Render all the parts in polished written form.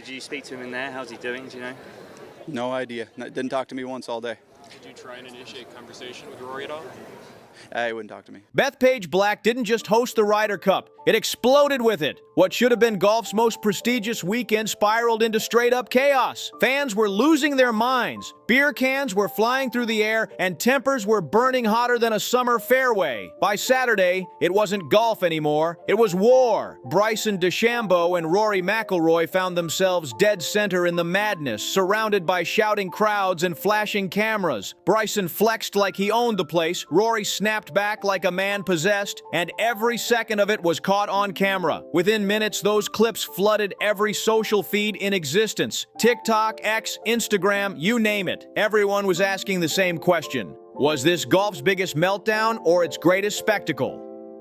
Did you speak to him in there? How's he doing, do you know? No idea. Didn't talk to me once all day. Did you try and initiate conversation with Rory at all? He wouldn't talk to me. Bethpage Black didn't just host the Ryder Cup, it exploded with it. What should have been golf's most prestigious weekend spiraled into straight-up chaos. Fans were losing their minds, beer cans were flying through the air, and tempers were burning hotter than a summer fairway. By Saturday, it wasn't golf anymore, it was war. Bryson DeChambeau and Rory McIlroy found themselves dead center in the madness, surrounded by shouting crowds and flashing cameras. Bryson flexed like he owned the place, Rory snapped back like a man possessed, and every second of it was caught on camera. Within minutes, those clips flooded every social feed in existence. TikTok, X, Instagram, you name it. Everyone was asking the same question. Was this golf's biggest meltdown or its greatest spectacle?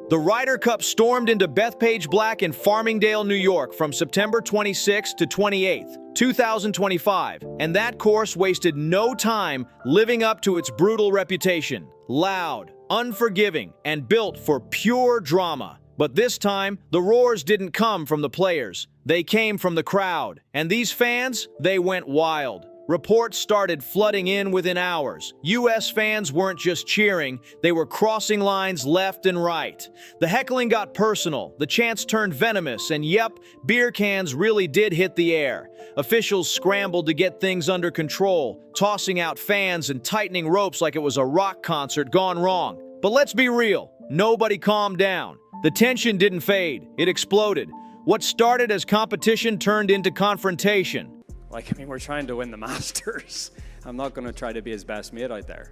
The Ryder Cup stormed into Bethpage Black in Farmingdale, New York from September 26 to 28, 2025, and that course wasted no time living up to its brutal reputation. Loud, unforgiving, and built for pure drama. But this time, the roars didn't come from the players. They came from the crowd. And these fans, they went wild. Reports started flooding in within hours. U.S. fans weren't just cheering, they were crossing lines left and right. The heckling got personal, the chants turned venomous, and yep, beer cans really did hit the air. Officials scrambled to get things under control, tossing out fans and tightening ropes like it was a rock concert gone wrong. But let's be real, nobody calmed down. The tension didn't fade, it exploded. What started as competition turned into confrontation. We're trying to win the Masters. I'm not going to try to be his best mate out there.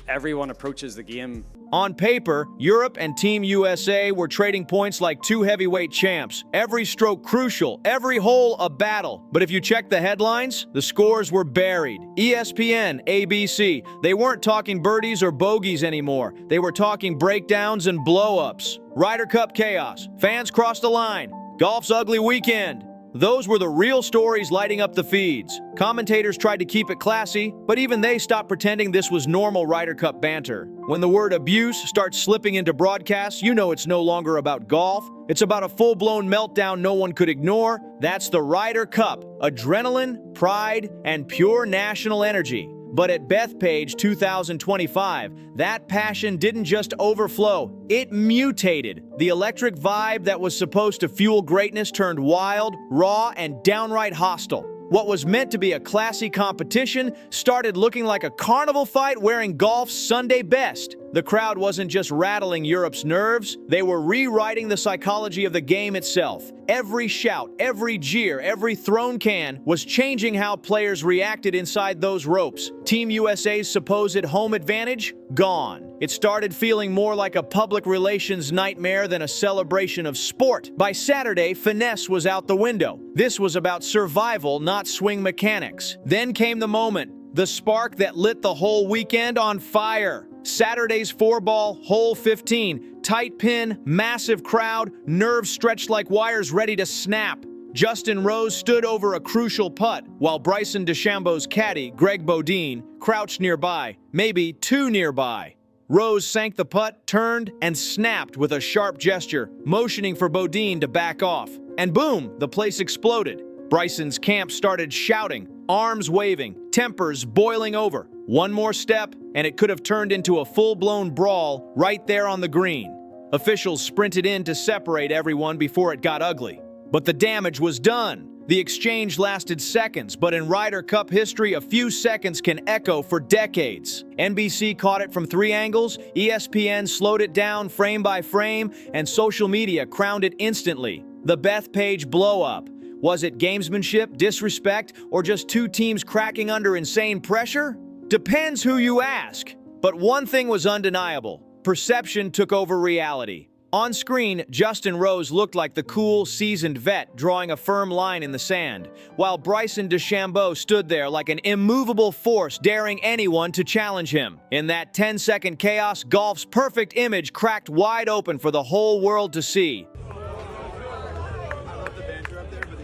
Everyone approaches the game. On paper, Europe and Team USA were trading points like two heavyweight champs. Every stroke crucial, every hole a battle. But if you check the headlines, the scores were buried. ESPN, ABC, they weren't talking birdies or bogeys anymore. They were talking breakdowns and blow-ups. Ryder Cup chaos. Fans crossed the line. Golf's ugly weekend. Those were the real stories lighting up the feeds. Commentators tried to keep it classy, but even they stopped pretending this was normal Ryder Cup banter. When the word abuse starts slipping into broadcasts, you know it's no longer about golf. It's about a full-blown meltdown no one could ignore. That's the Ryder Cup. Adrenaline, pride, and pure national energy. But at Bethpage 2025, that passion didn't just overflow, it mutated. The electric vibe that was supposed to fuel greatness turned wild, raw, and downright hostile. What was meant to be a classy competition started looking like a carnival fight wearing golf's Sunday best. The crowd wasn't just rattling Europe's nerves, they were rewriting the psychology of the game itself. Every shout, every jeer, every thrown can was changing how players reacted inside those ropes. Team USA's supposed home advantage? Gone. It started feeling more like a public relations nightmare than a celebration of sport. By Saturday, finesse was out the window. This was about survival, not swing mechanics. Then came the moment, the spark that lit the whole weekend on fire. Saturday's 4-ball, hole 15, tight pin, massive crowd, nerves stretched like wires ready to snap. Justin Rose stood over a crucial putt, while Bryson DeChambeau's caddy, Greg Bodine, crouched nearby, maybe too nearby. Rose sank the putt, turned, and snapped with a sharp gesture, motioning for Bodine to back off. And boom, the place exploded. Bryson's camp started shouting, arms waving, tempers boiling over. One more step, and it could have turned into a full-blown brawl right there on the green. Officials sprinted in to separate everyone before it got ugly. But the damage was done. The exchange lasted seconds, but in Ryder Cup history, a few seconds can echo for decades. NBC caught it from 3 angles, ESPN slowed it down frame by frame, and social media crowned it instantly. The Bethpage blow-up. Was it gamesmanship, disrespect, or just two teams cracking under insane pressure? Depends who you ask. But one thing was undeniable. Perception took over reality. On screen, Justin Rose looked like the cool, seasoned vet drawing a firm line in the sand, while Bryson DeChambeau stood there like an immovable force daring anyone to challenge him. In that 10-second chaos, golf's perfect image cracked wide open for the whole world to see. The banter up there, but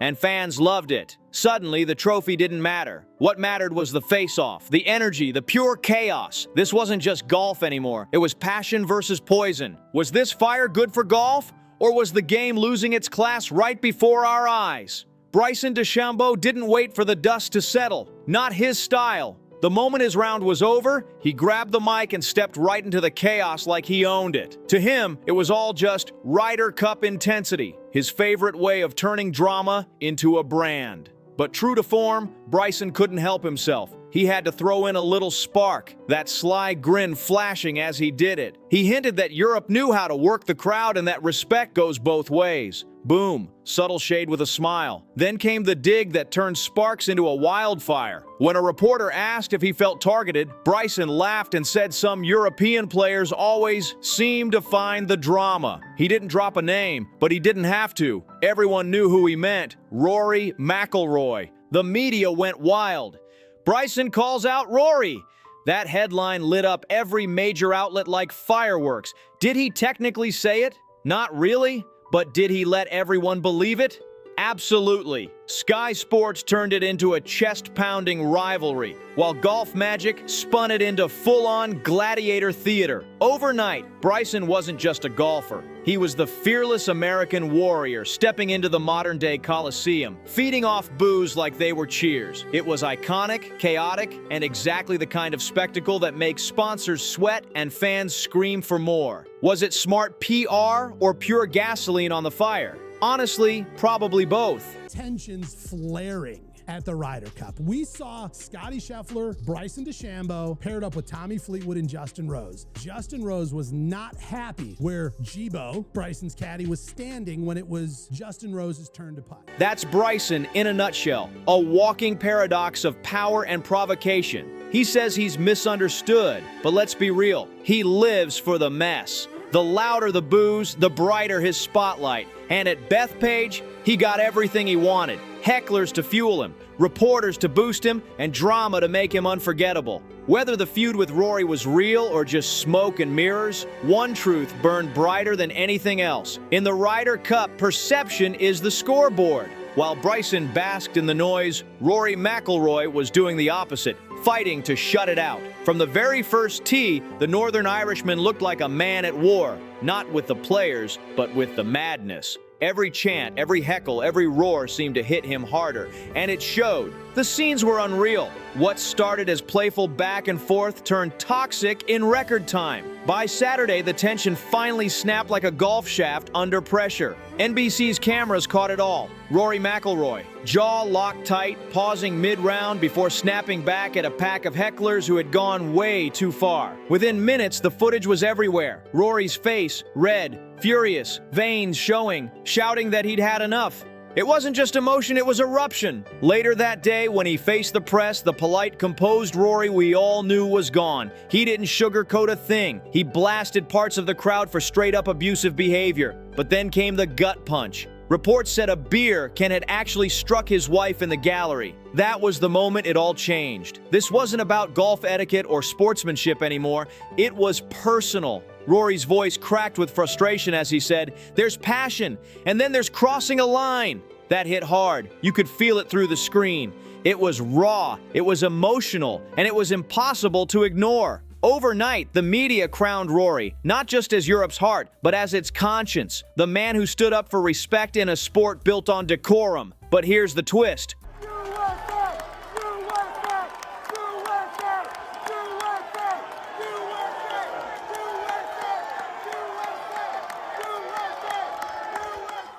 And fans loved it. Suddenly, the trophy didn't matter. What mattered was the face-off, the energy, the pure chaos. This wasn't just golf anymore. It was passion versus poison. Was this fire good for golf? Or was the game losing its class right before our eyes? Bryson DeChambeau didn't wait for the dust to settle. Not his style. The moment his round was over, he grabbed the mic and stepped right into the chaos like he owned it. To him, it was all just Ryder Cup intensity, his favorite way of turning drama into a brand. But true to form, Bryson couldn't help himself. He had to throw in a little spark, that sly grin flashing as he did it. He hinted that Europe knew how to work the crowd and that respect goes both ways. Boom, subtle shade with a smile. Then came the dig that turned sparks into a wildfire. When a reporter asked if he felt targeted, Bryson laughed and said some European players always seem to find the drama. He didn't drop a name, but he didn't have to. Everyone knew who he meant: Rory McIlroy. The media went wild. Bryson calls out Rory. That headline lit up every major outlet like fireworks. Did he technically say it? Not really. But did he let everyone believe it? Absolutely. Sky Sports turned it into a chest-pounding rivalry, while Golf Magic spun it into full-on gladiator theater. Overnight, Bryson wasn't just a golfer. He was the fearless American warrior stepping into the modern-day Coliseum, feeding off boos like they were cheers. It was iconic, chaotic, and exactly the kind of spectacle that makes sponsors sweat and fans scream for more. Was it smart PR or pure gasoline on the fire? Honestly, probably both. Tensions flaring at the Ryder Cup. We saw Scottie Scheffler, Bryson DeChambeau paired up with Tommy Fleetwood and Justin Rose. Justin Rose was not happy where Jibo, Bryson's caddy, was standing when it was Justin Rose's turn to putt. That's Bryson in a nutshell, a walking paradox of power and provocation. He says he's misunderstood, but let's be real, he lives for the mess. The louder the boos, the brighter his spotlight. And at Bethpage, he got everything he wanted. Hecklers to fuel him, reporters to boost him, and drama to make him unforgettable. Whether the feud with Rory was real or just smoke and mirrors, one truth burned brighter than anything else. In the Ryder Cup, perception is the scoreboard. While Bryson basked in the noise, Rory McIlroy was doing the opposite, fighting to shut it out. From the very first tee, the Northern Irishman looked like a man at war, not with the players, but with the madness. Every chant, every heckle, every roar seemed to hit him harder, and it showed. The scenes were unreal. What started as playful back and forth turned toxic in record time. By Saturday, the tension finally snapped like a golf shaft under pressure. NBC's cameras caught it all. Rory McIlroy, jaw locked tight, pausing mid-round before snapping back at a pack of hecklers who had gone way too far. Within minutes, the footage was everywhere. Rory's face, red, furious, veins showing, shouting that he'd had enough. It wasn't just emotion, it was eruption. Later that day, when he faced the press, the polite, composed Rory we all knew was gone. He didn't sugarcoat a thing. He blasted parts of the crowd for straight-up abusive behavior. But then came the gut punch. Reports said a beer can had actually struck his wife in the gallery. That was the moment it all changed. This wasn't about golf etiquette or sportsmanship anymore. It was personal. Rory's voice cracked with frustration as he said, "There's passion, and then there's crossing a line." That hit hard. You could feel it through the screen. It was raw, it was emotional, and it was impossible to ignore. Overnight, the media crowned Rory, not just as Europe's heart, but as its conscience, the man who stood up for respect in a sport built on decorum. But here's the twist.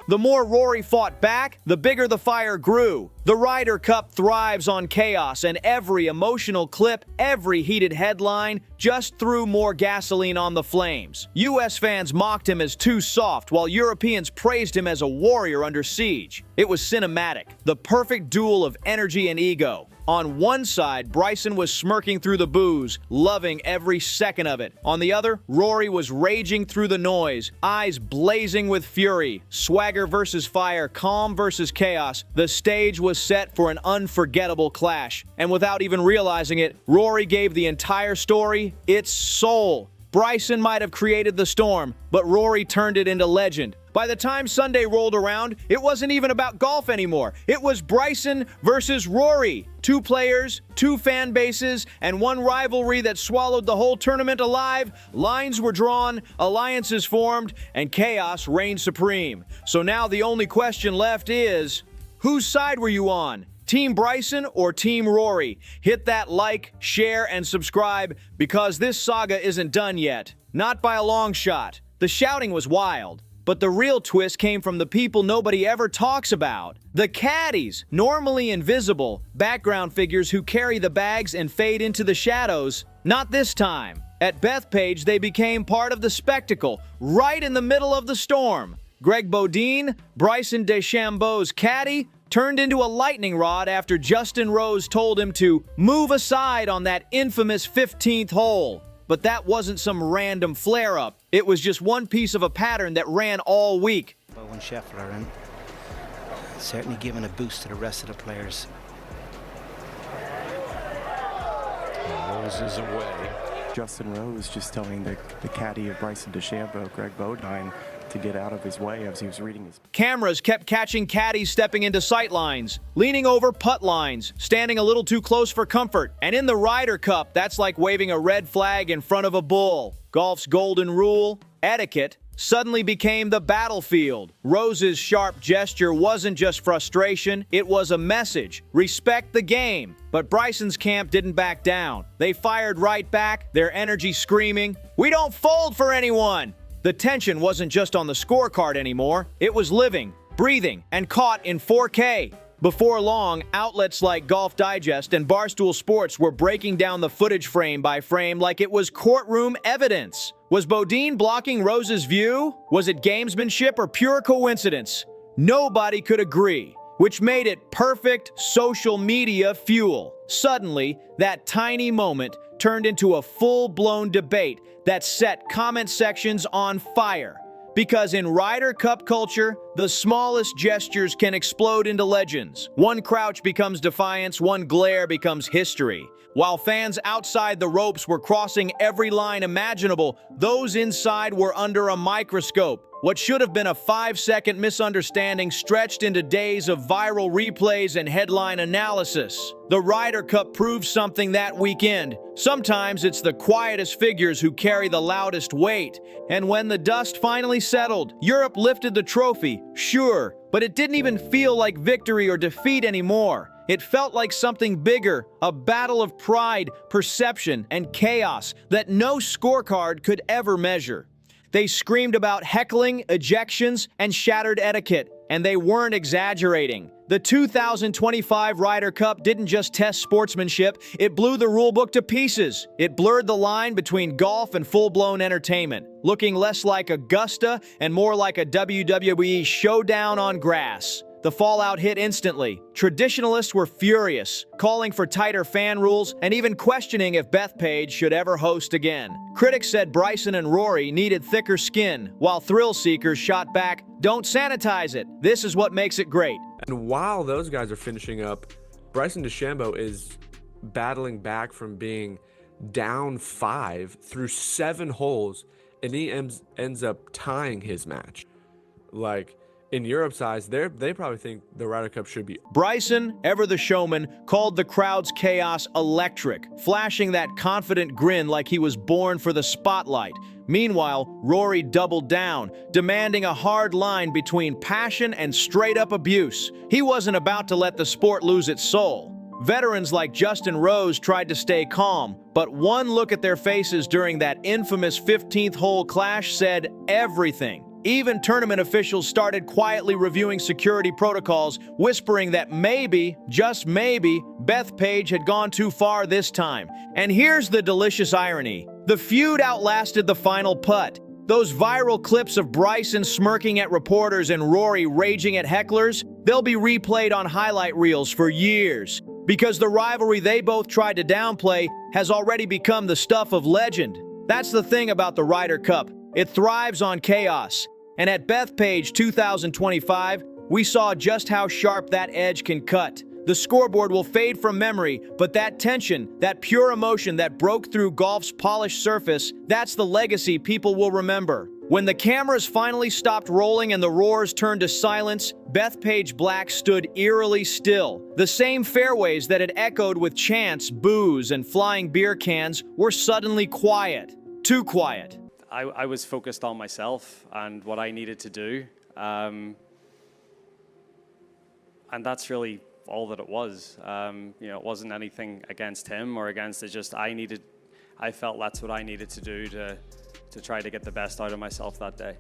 The more Rory fought back, the bigger the fire grew. The Ryder Cup thrives on chaos, and every emotional clip, every heated headline just threw more gasoline on the flames. US fans mocked him as too soft, while Europeans praised him as a warrior under siege. It was cinematic, the perfect duel of energy and ego. On one side, Bryson was smirking through the boos, loving every second of it. On the other, Rory was raging through the noise, eyes blazing with fury. Swagger versus fire, calm versus chaos. The stage was set for an unforgettable clash. And without even realizing it, Rory gave the entire story its soul. Bryson might have created the storm, but Rory turned it into legend. By the time Sunday rolled around, it wasn't even about golf anymore. It was Bryson versus Rory. 2 players, 2 fan bases, and 1 rivalry that swallowed the whole tournament alive. Lines were drawn, alliances formed, and chaos reigned supreme. So now the only question left is, whose side were you on? Team Bryson or Team Rory? Hit that like, share, and subscribe because this saga isn't done yet. Not by a long shot. The shouting was wild, but the real twist came from the people nobody ever talks about. The caddies, normally invisible, background figures who carry the bags and fade into the shadows. Not this time. At Bethpage, they became part of the spectacle, right in the middle of the storm. Greg Bodine, Bryson DeChambeau's caddy, turned into a lightning rod after Justin Rose told him to move aside on that infamous 15th hole. But that wasn't some random flare-up. It was just one piece of a pattern that ran all week. When Scheffler and certainly giving a boost to the rest of the players. Rose is away. Justin Rose just telling the caddy of Bryson DeChambeau, Greg Bodine, to get out of his way as he was reading his... Cameras kept catching caddies stepping into sight lines, leaning over putt lines, standing a little too close for comfort. And in the Ryder Cup, that's like waving a red flag in front of a bull. Golf's golden rule, etiquette, suddenly became the battlefield. Rose's sharp gesture wasn't just frustration, it was a message. Respect the game. But Bryson's camp didn't back down. They fired right back, their energy screaming, "We don't fold for anyone!" The tension wasn't just on the scorecard anymore. It was living, breathing, and caught in 4K. Before long, outlets like Golf Digest and Barstool Sports were breaking down the footage frame by frame like it was courtroom evidence. Was Bodine blocking Rose's view? Was it gamesmanship or pure coincidence? Nobody could agree, which made it perfect social media fuel. Suddenly, that tiny moment turned into a full-blown debate that set comment sections on fire. Because in Ryder Cup culture, the smallest gestures can explode into legends. One crouch becomes defiance, one glare becomes history. While fans outside the ropes were crossing every line imaginable, those inside were under a microscope. What should have been a 5-second misunderstanding stretched into days of viral replays and headline analysis. The Ryder Cup proved something that weekend. Sometimes it's the quietest figures who carry the loudest weight. And when the dust finally settled, Europe lifted the trophy, sure, but it didn't even feel like victory or defeat anymore. It felt like something bigger, a battle of pride, perception, and chaos that no scorecard could ever measure. They screamed about heckling, ejections, and shattered etiquette, and they weren't exaggerating. The 2025 Ryder Cup didn't just test sportsmanship, it blew the rulebook to pieces. It blurred the line between golf and full-blown entertainment, looking less like Augusta and more like a WWE showdown on grass. The fallout hit instantly. Traditionalists were furious, calling for tighter fan rules and even questioning if Bethpage should ever host again. Critics said Bryson and Rory needed thicker skin, while thrill seekers shot back, "Don't sanitize it. This is what makes it great." And while those guys are finishing up, Bryson DeChambeau is battling back from being down 5 through 7 holes, and he ends up tying his match. Like, in Europe's eyes, they probably think the Ryder Cup should be. Bryson, ever the showman, called the crowd's chaos electric, flashing that confident grin like he was born for the spotlight. Meanwhile, Rory doubled down, demanding a hard line between passion and straight-up abuse. He wasn't about to let the sport lose its soul. Veterans like Justin Rose tried to stay calm, but one look at their faces during that infamous 15th hole clash said everything. Even tournament officials started quietly reviewing security protocols, whispering that maybe, just maybe, Bethpage had gone too far this time. And here's the delicious irony. The feud outlasted the final putt. Those viral clips of Bryson smirking at reporters and Rory raging at hecklers, they'll be replayed on highlight reels for years. Because the rivalry they both tried to downplay has already become the stuff of legend. That's the thing about the Ryder Cup. It thrives on chaos. And at Bethpage 2025, we saw just how sharp that edge can cut. The scoreboard will fade from memory, but that tension, that pure emotion that broke through golf's polished surface, that's the legacy people will remember. When the cameras finally stopped rolling and the roars turned to silence, Bethpage Black stood eerily still. The same fairways that had echoed with chants, boos, and flying beer cans were suddenly quiet. Too quiet. I was focused on myself and what I needed to do. And that's really all that it was. It wasn't anything against him or against it. Just I felt that's what I needed to do to try to get the best out of myself that day.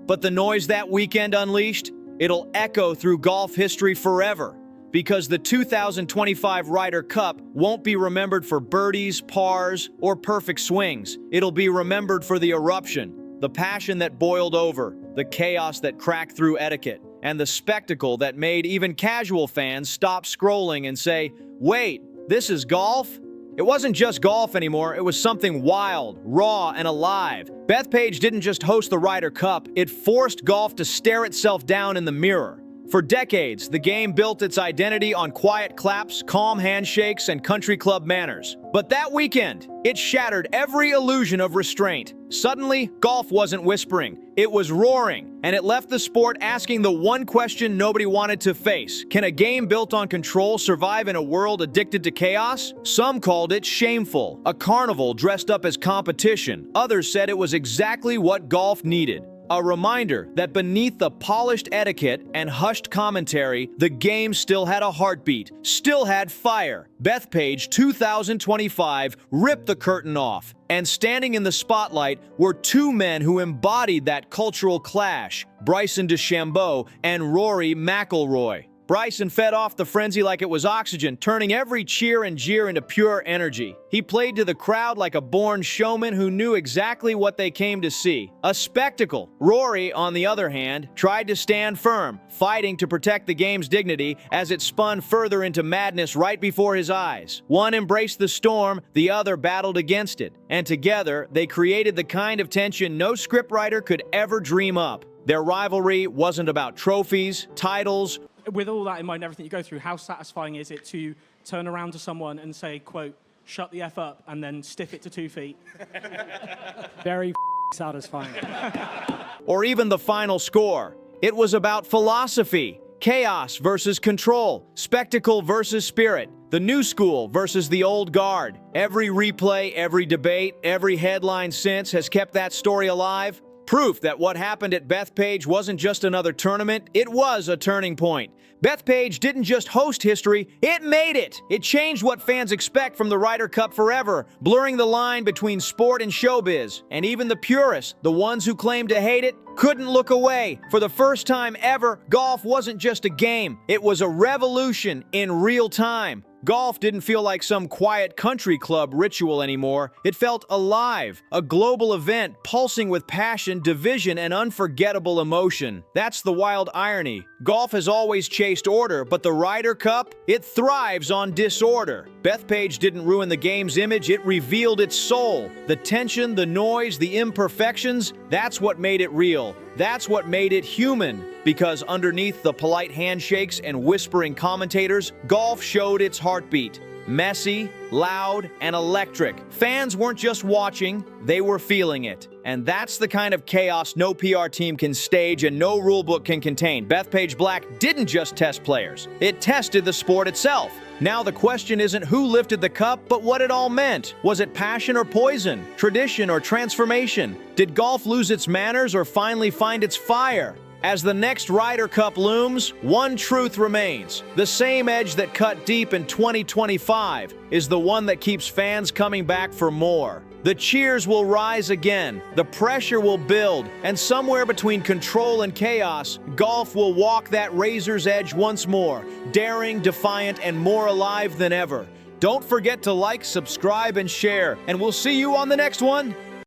But the noise that weekend unleashed, it'll echo through golf history forever. Because the 2025 Ryder Cup won't be remembered for birdies, pars, or perfect swings. It'll be remembered for the eruption, the passion that boiled over, the chaos that cracked through etiquette, and the spectacle that made even casual fans stop scrolling and say, "Wait, this is golf?" It wasn't just golf anymore, it was something wild, raw, and alive. Bethpage didn't just host the Ryder Cup, it forced golf to stare itself down in the mirror. For decades, the game built its identity on quiet claps, calm handshakes, and country club manners. But that weekend, it shattered every illusion of restraint. Suddenly, golf wasn't whispering, it was roaring, and it left the sport asking the one question nobody wanted to face. Can a game built on control survive in a world addicted to chaos? Some called it shameful, a carnival dressed up as competition. Others said it was exactly what golf needed. A reminder that beneath the polished etiquette and hushed commentary, the game still had a heartbeat, still had fire. Bethpage 2025 ripped the curtain off, and standing in the spotlight were two men who embodied that cultural clash, Bryson DeChambeau and Rory McIlroy. Bryson fed off the frenzy like it was oxygen, turning every cheer and jeer into pure energy. He played to the crowd like a born showman who knew exactly what they came to see. A spectacle. Rory, on the other hand, tried to stand firm, fighting to protect the game's dignity as it spun further into madness right before his eyes. One embraced the storm, the other battled against it. And together, they created the kind of tension no scriptwriter could ever dream up. Their rivalry wasn't about trophies, titles. With all that in mind, everything you go through, how satisfying is it to turn around to someone and say, quote, "Shut the F up," and then stiff it to 2 feet? Very satisfying. Or even the final score. It was about philosophy, chaos versus control, spectacle versus spirit, the new school versus the old guard. Every replay, every debate, every headline since has kept that story alive. Proof that what happened at Bethpage wasn't just another tournament, it was a turning point. Bethpage didn't just host history, it made it! It changed what fans expect from the Ryder Cup forever, blurring the line between sport and showbiz. And even the purists, the ones who claimed to hate it, couldn't look away. For the first time ever, golf wasn't just a game, it was a revolution in real time. Golf didn't feel like some quiet country club ritual anymore. It felt alive, a global event pulsing with passion, division, and unforgettable emotion. That's the wild irony. Golf has always chased order, but the Ryder Cup, it thrives on disorder. Bethpage didn't ruin the game's image, it revealed its soul. The tension, the noise, the imperfections, that's what made it real. That's what made it human. Because underneath the polite handshakes and whispering commentators, golf showed its heartbeat. Messy, loud, and electric. Fans weren't just watching, they were feeling it. And that's the kind of chaos no PR team can stage and no rulebook can contain. Bethpage Black didn't just test players, it tested the sport itself. Now the question isn't who lifted the cup, but what it all meant. Was it passion or poison? Tradition or transformation? Did golf lose its manners or finally find its fire? As the next Ryder Cup looms, one truth remains. The same edge that cut deep in 2025 is the one that keeps fans coming back for more. The cheers will rise again, the pressure will build, and somewhere between control and chaos, golf will walk that razor's edge once more, daring, defiant, and more alive than ever. Don't forget to like, subscribe, and share, and we'll see you on the next one.